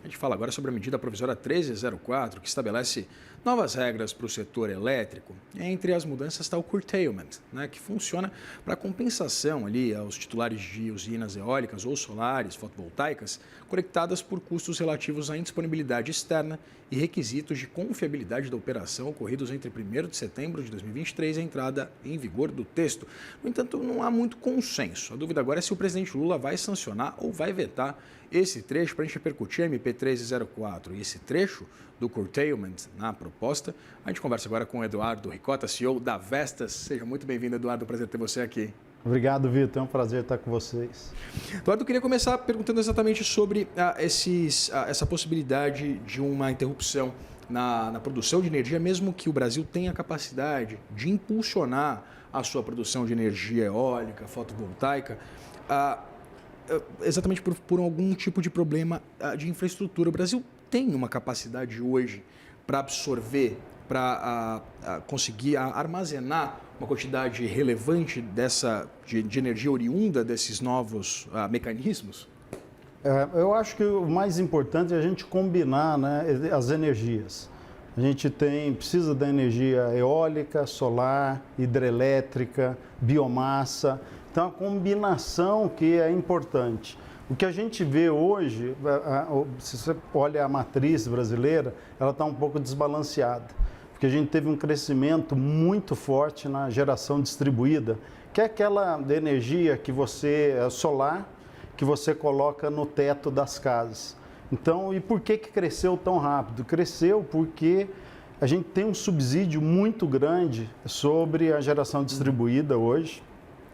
A gente fala agora sobre a medida provisória 1304, que estabelece novas regras para o setor elétrico. Entre as mudanças está o curtailment, né, que funciona para compensação ali aos titulares de usinas eólicas ou solares fotovoltaicas conectadas por custos relativos à indisponibilidade externa e requisitos de confiabilidade da operação ocorridos entre 1º de setembro de 2023 e a entrada em vigor do texto. No entanto, não há muito consenso. A dúvida agora é se o presidente Lula vai sancionar ou vai vetar esse trecho para a gente repercutir a MP 1304 e esse trecho do curtailment na proposta. A gente conversa agora com o Eduardo Ricota, CEO da Vestas. Seja muito bem-vindo, Eduardo. Prazer ter você aqui. Obrigado, Vitor. É um prazer estar com vocês. Eduardo, eu queria começar perguntando exatamente sobre essa possibilidade de uma interrupção na produção de energia, mesmo que o Brasil tenha a capacidade de impulsionar a sua produção de energia eólica, fotovoltaica, exatamente por algum tipo de problema de infraestrutura. O Brasil tem uma capacidade hoje para absorver, para conseguir armazenar uma quantidade relevante de energia oriunda desses novos mecanismos? Eu acho que o mais importante é a gente combinar, né, as energias. A gente precisa da energia eólica, solar, hidrelétrica, biomassa. Então, a combinação que é importante. O que a gente vê hoje, se você olha a matriz brasileira, ela está um pouco desbalanceada, porque a gente teve um crescimento muito forte na geração distribuída, que é aquela energia solar, que você coloca no teto das casas. Então, e por que cresceu tão rápido? Cresceu porque a gente tem um subsídio muito grande sobre a geração distribuída hoje.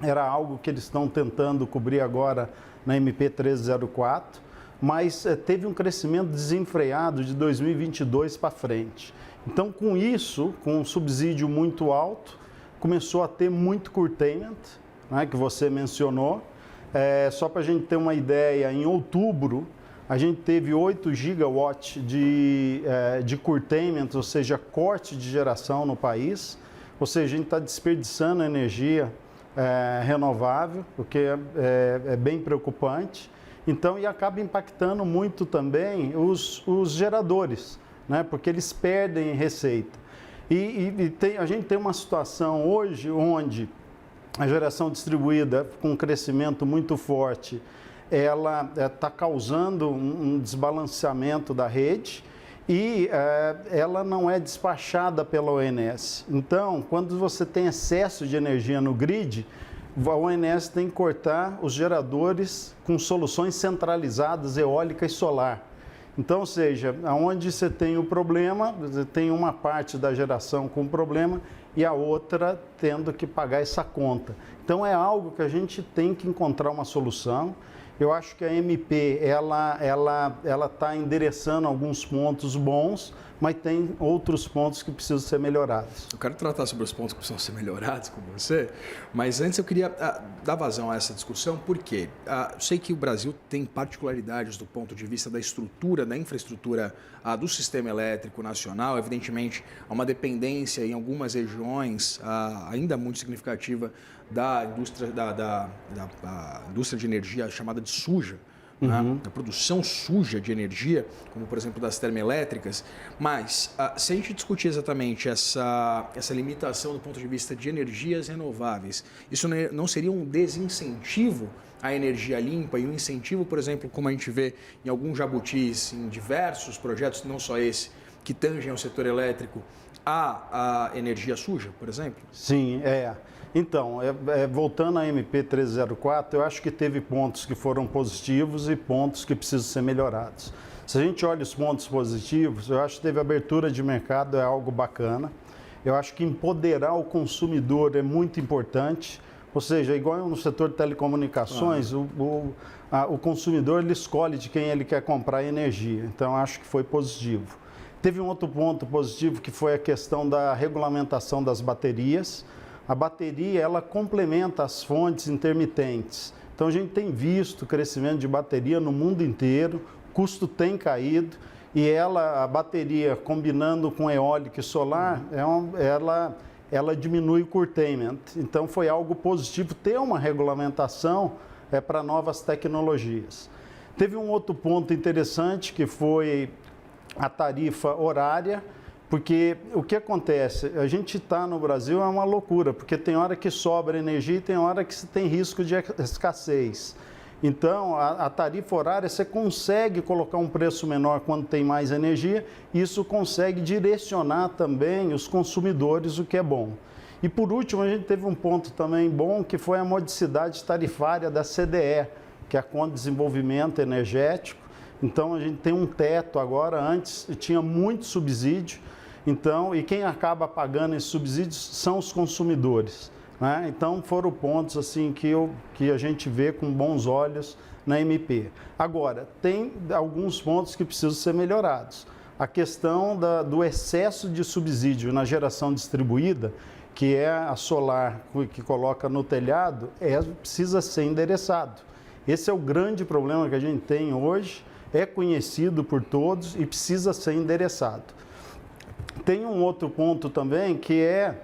Era algo que eles estão tentando cobrir agora na MP 1304, mas teve um crescimento desenfreado de 2022 para frente. Então, com isso, com um subsídio muito alto, começou a ter muito curtailment, né, que você mencionou. Só para a gente ter uma ideia, em outubro, a gente teve 8 gigawatts de curtailment, ou seja, corte de geração no país. Ou seja, a gente está desperdiçando energia renovável, o que é bem preocupante. Então, e acaba impactando muito também os geradores, né? Porque eles perdem receita. A gente tem uma situação hoje onde a geração distribuída, com um crescimento muito forte, ela está causando um desbalanceamento da rede e ela não é despachada pela ONS. Então, quando você tem excesso de energia no grid, a ONS tem que cortar os geradores com soluções centralizadas, eólica e solar. Então, ou seja, onde você tem o problema, você tem uma parte da geração com problema e a outra tendo que pagar essa conta. Então, é algo que a gente tem que encontrar uma solução. Eu acho que a MP, ela está endereçando alguns pontos bons, mas tem outros pontos que precisam ser melhorados. Eu quero tratar sobre os pontos que precisam ser melhorados com você, mas antes eu queria dar vazão a essa discussão, porque eu sei que o Brasil tem particularidades do ponto de vista da estrutura, da infraestrutura do sistema elétrico nacional. Evidentemente, há uma dependência em algumas regiões ainda muito significativa da indústria, da indústria de energia chamada de suja, né? Da produção suja de energia, como por exemplo das termoelétricas. Mas se a gente discutir exatamente essa limitação do ponto de vista de energias renováveis, isso não seria um desincentivo à energia limpa e um incentivo, por exemplo, como a gente vê em alguns jabutis, em diversos projetos, não só esse, que tangem ao setor elétrico, a energia suja, por exemplo? Sim, Então, voltando à MP 1304, eu acho que teve pontos que foram positivos e pontos que precisam ser melhorados. Se a gente olha os pontos positivos, eu acho que teve abertura de mercado, é algo bacana. Eu acho que empoderar o consumidor é muito importante. Ou seja, igual no setor de telecomunicações, o consumidor ele escolhe de quem ele quer comprar energia. Então, eu acho que foi positivo. Teve um outro ponto positivo que foi a questão da regulamentação das baterias. A bateria, ela complementa as fontes intermitentes. Então, a gente tem visto o crescimento de bateria no mundo inteiro, o custo tem caído e a bateria, combinando com eólica e solar, ela diminui o curtailment. Então, foi algo positivo ter uma regulamentação para novas tecnologias. Teve um outro ponto interessante que foi a tarifa horária, porque o que acontece? A gente está no Brasil, é uma loucura, porque tem hora que sobra energia e tem hora que tem risco de escassez. Então, a tarifa horária, você consegue colocar um preço menor quando tem mais energia, e isso consegue direcionar também os consumidores, o que é bom. E por último, a gente teve um ponto também bom, que foi a modicidade tarifária da CDE, que é a Conta de Desenvolvimento Energético. Então, a gente tem um teto agora, antes tinha muito subsídio, então, e quem acaba pagando esses subsídios são os consumidores, né? Então, foram pontos assim que a gente vê com bons olhos na MP. Agora, tem alguns pontos que precisam ser melhorados. A questão do excesso de subsídio na geração distribuída, que é a solar que coloca no telhado, precisa ser endereçado. Esse é o grande problema que a gente tem hoje, é conhecido por todos e precisa ser endereçado. Tem um outro ponto também que é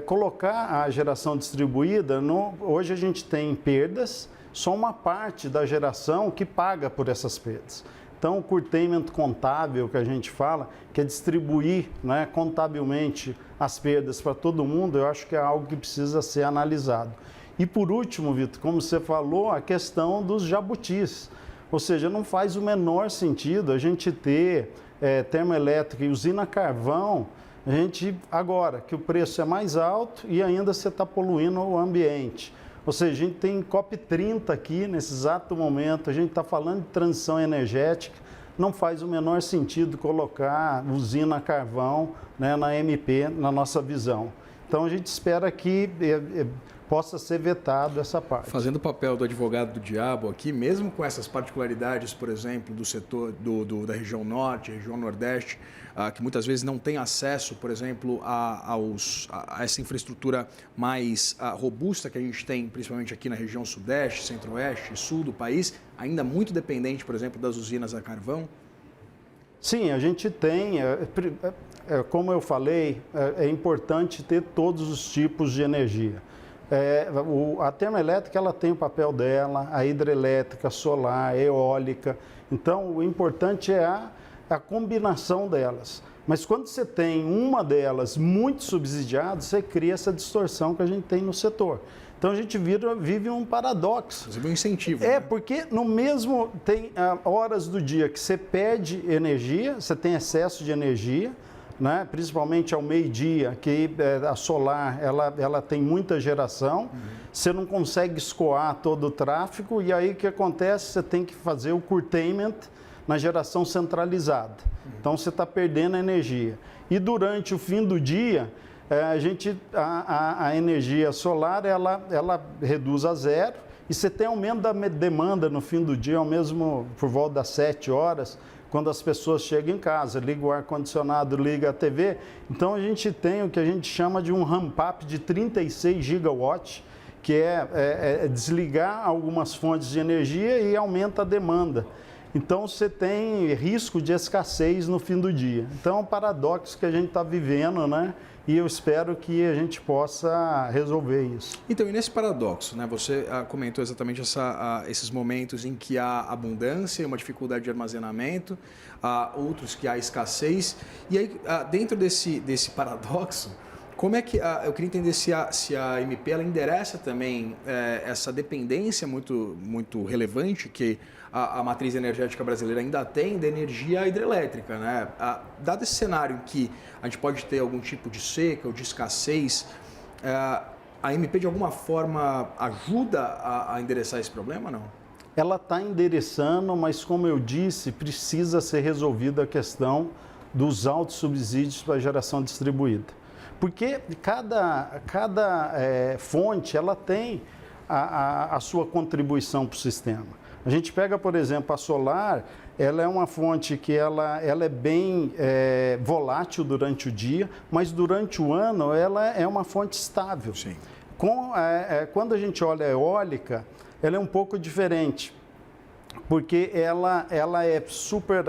colocar a geração distribuída, hoje a gente tem perdas, só uma parte da geração que paga por essas perdas. Então, o curtailment contábil que a gente fala, que é distribuir, né, contabilmente as perdas para todo mundo, eu acho que é algo que precisa ser analisado. E por último, Vitor, como você falou, a questão dos jabutis. Ou seja, não faz o menor sentido a gente ter termoelétrica e usina carvão, agora que o preço é mais alto e ainda você está poluindo o ambiente. Ou seja, a gente tem COP30 aqui nesse exato momento, a gente está falando de transição energética, não faz o menor sentido colocar usina carvão, né, na MP, na nossa visão. Então, a gente espera que possa ser vetado essa parte. Fazendo o papel do advogado do diabo aqui, mesmo com essas particularidades, por exemplo, do setor da região norte, região nordeste, que muitas vezes não tem acesso, por exemplo, a essa infraestrutura mais robusta que a gente tem, principalmente aqui na região sudeste, centro-oeste e sul do país, ainda muito dependente, por exemplo, das usinas a carvão? Sim, a gente tem, como eu falei, é importante ter todos os tipos de energia. A termoelétrica ela tem o papel dela, a hidrelétrica, solar, eólica. Então, o importante é a combinação delas. Mas quando você tem uma delas muito subsidiada, você cria essa distorção que a gente tem no setor. Então, a gente vive um paradoxo. Inclusive um incentivo. Né? Porque no mesmo tem horas do dia que você perde energia, você tem excesso de energia, né? Principalmente ao meio-dia, que a solar ela tem muita geração, você não consegue escoar todo o tráfego, e aí o que acontece? Você tem que fazer o curtailment na geração centralizada. Então você está perdendo energia. E durante o fim do dia, a energia solar ela reduz a zero, e você tem aumento da demanda no fim do dia, ao mesmo por volta das 7 horas, quando as pessoas chegam em casa, liga o ar-condicionado, liga a TV. Então, a gente tem o que a gente chama de um ramp-up de 36 gigawatts, que é desligar algumas fontes de energia e aumenta a demanda. Então, você tem risco de escassez no fim do dia. Então, é um paradoxo que a gente está vivendo, né? E eu espero que a gente possa resolver isso. Então, e nesse paradoxo, né? Você comentou exatamente esses momentos em que há abundância, uma dificuldade de armazenamento, outros que há escassez. E aí, dentro desse paradoxo, como é que eu queria entender se a MP ela endereça também essa dependência muito relevante que a matriz energética brasileira ainda tem da energia hidrelétrica, né? Dado esse cenário em que a gente pode ter algum tipo de seca ou de escassez, a MP de alguma forma ajuda a endereçar esse problema, não? Ela está endereçando, mas como eu disse, precisa ser resolvida a questão dos altos subsídios para a geração distribuída. Porque cada fonte ela tem a sua contribuição para o sistema. A gente pega, por exemplo, a solar, ela é uma fonte que ela é bem volátil durante o dia, mas durante o ano ela é uma fonte estável. Sim. Quando a gente olha a eólica, ela é um pouco diferente. porque ela é super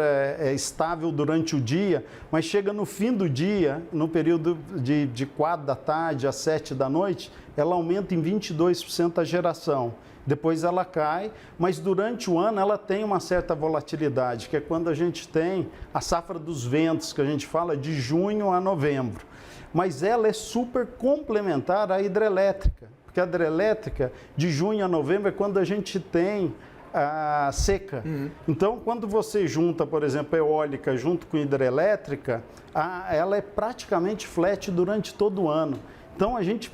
estável durante o dia, mas chega no fim do dia, no período de 4 da tarde às 7 da noite, ela aumenta em 22% a geração. Depois ela cai, mas durante o ano ela tem uma certa volatilidade, que é quando a gente tem a safra dos ventos, que a gente fala de junho a novembro. Mas ela é super complementar à hidrelétrica, porque a hidrelétrica de junho a novembro é quando a gente tem a seca. Então, quando você junta, por exemplo, a eólica junto com a hidrelétrica, ela é praticamente flat durante todo o ano. Então, a gente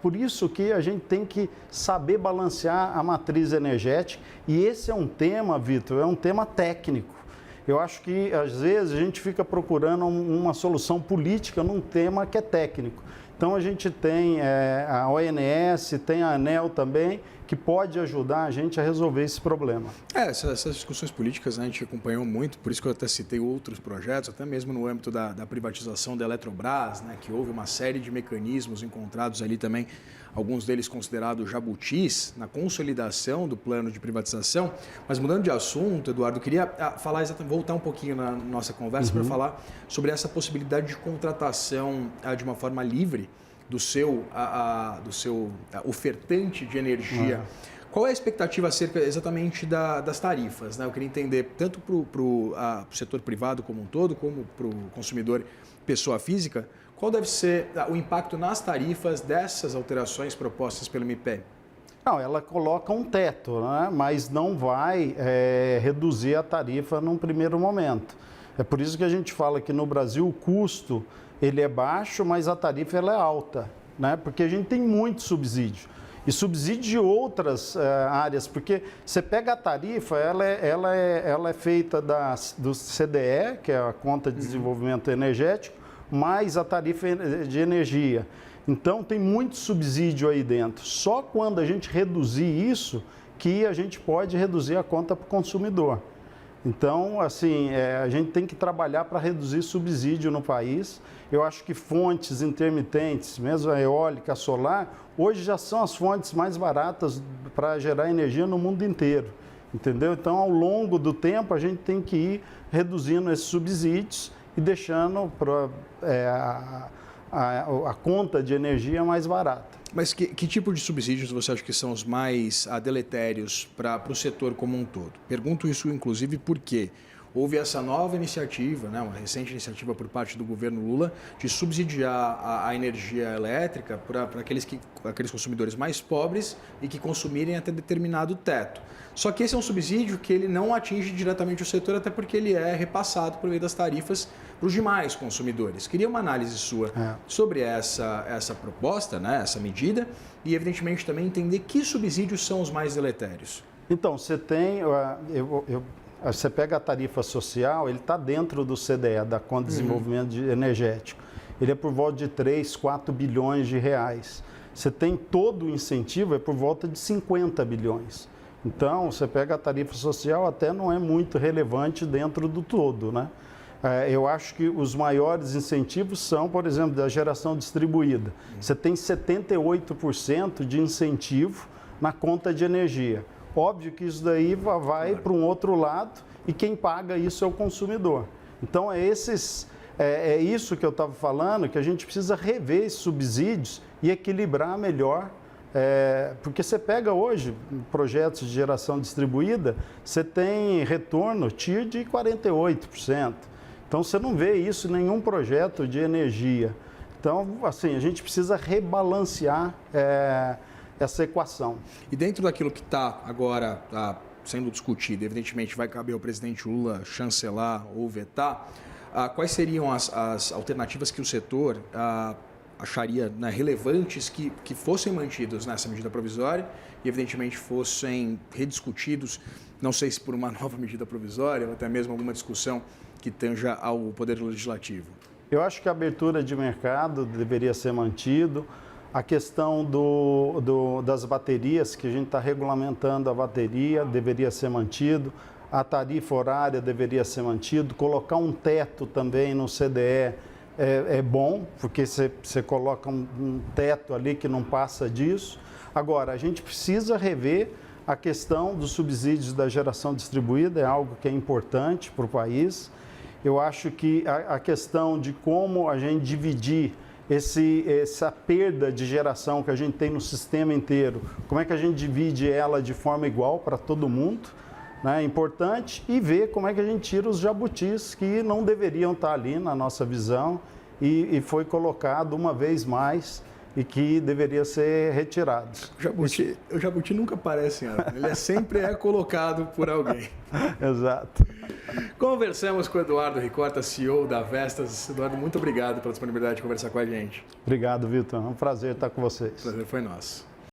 por isso que a gente tem que saber balancear a matriz energética. E esse é um tema, Vitor, é um tema técnico. Eu acho que, às vezes, a gente fica procurando uma solução política num tema que é técnico. Então, a gente tem a ONS, tem a ANEEL também, que pode ajudar a gente a resolver esse problema. Essas discussões políticas a gente acompanhou muito, por isso que eu até citei outros projetos, até mesmo no âmbito da privatização da Eletrobras, né, que houve uma série de mecanismos encontrados ali também, alguns deles considerados jabutis, na consolidação do plano de privatização. Mas mudando de assunto, Eduardo, queria voltar um pouquinho na nossa conversa para falar sobre essa possibilidade de contratação de uma forma livre do seu ofertante de energia. Qual é a expectativa acerca exatamente das tarifas, né? Eu queria entender tanto para o setor privado como um todo, como para o consumidor pessoa física, qual deve ser o impacto nas tarifas dessas alterações propostas pelo MP? Não, ela coloca um teto, né? Mas não vai reduzir a tarifa num primeiro momento. É por isso que a gente fala que no Brasil o custo ele é baixo, mas a tarifa ela é alta, né? Porque a gente tem muito subsídio. E subsídio de outras áreas, porque você pega a tarifa, ela é feita do CDE, que é a Conta de Desenvolvimento Energético, mais a tarifa de energia. Então, tem muito subsídio aí dentro. Só quando a gente reduzir isso, que a gente pode reduzir a conta para o consumidor. Então, assim, a gente tem que trabalhar para reduzir subsídio no país. Eu acho que fontes intermitentes, mesmo a eólica, a solar, hoje já são as fontes mais baratas para gerar energia no mundo inteiro, entendeu? Então, ao longo do tempo, a gente tem que ir reduzindo esses subsídios e deixando a conta de energia mais barata. Mas que tipo de subsídios você acha que são os mais deletérios para o setor como um todo? Pergunto isso, inclusive, porque houve essa nova iniciativa, né, uma recente iniciativa por parte do governo Lula, de subsidiar a energia elétrica para aqueles consumidores mais pobres e que consumirem até determinado teto. Só que esse é um subsídio que ele não atinge diretamente o setor, até porque ele é repassado por meio das tarifas para os demais consumidores. Queria uma análise sua sobre essa proposta, né, essa medida, e evidentemente também entender que subsídios são os mais deletérios. Então, você tem... Você pega a tarifa social, ele está dentro do CDE, da Conta de Desenvolvimento Energético. Ele é por volta de 3, 4 bilhões de reais. Você tem todo o incentivo, é por volta de 50 bilhões. Então, você pega a tarifa social, até não é muito relevante dentro do todo, né? Eu acho que os maiores incentivos são, por exemplo, da geração distribuída. Você tem 78% de incentivo na conta de energia. Óbvio que isso daí vai para um outro lado e quem paga isso é o consumidor. Então, é isso que eu estava falando, que a gente precisa rever esses subsídios e equilibrar melhor. Porque você pega hoje projetos de geração distribuída, você tem retorno TIR de 48%. Então, você não vê isso em nenhum projeto de energia. Então, assim, a gente precisa rebalancear essa equação. E dentro daquilo que está agora sendo discutido, evidentemente vai caber ao presidente Lula chancelar ou vetar, quais seriam as alternativas que o setor acharia, né, relevantes que fossem mantidos nessa medida provisória e evidentemente fossem rediscutidos, não sei se por uma nova medida provisória ou até mesmo alguma discussão que tanja ao Poder Legislativo? Eu acho que a abertura de mercado deveria ser mantido. A questão das baterias, que a gente está regulamentando a bateria, deveria ser mantido. A tarifa horária deveria ser mantido. Colocar um teto também no CDE é bom, porque você coloca um teto ali que não passa disso. Agora, a gente precisa rever A questão dos subsídios da geração distribuída é algo que é importante para o país. Eu acho que a questão de como a gente dividir essa perda de geração que a gente tem no sistema inteiro, como é que a gente divide ela de forma igual para todo mundo, né? É importante, e ver como é que a gente tira os jabutis que não deveriam estar ali na nossa visão e foi colocado uma vez mais e que deveria ser retirado. O jabuti nunca aparece em árvore, ele sempre é colocado por alguém. Exato. Conversamos com o Eduardo Ricorta, CEO da Vestas. Eduardo, muito obrigado pela disponibilidade de conversar com a gente. Obrigado, Vitor. É um prazer estar com vocês. O prazer foi nosso.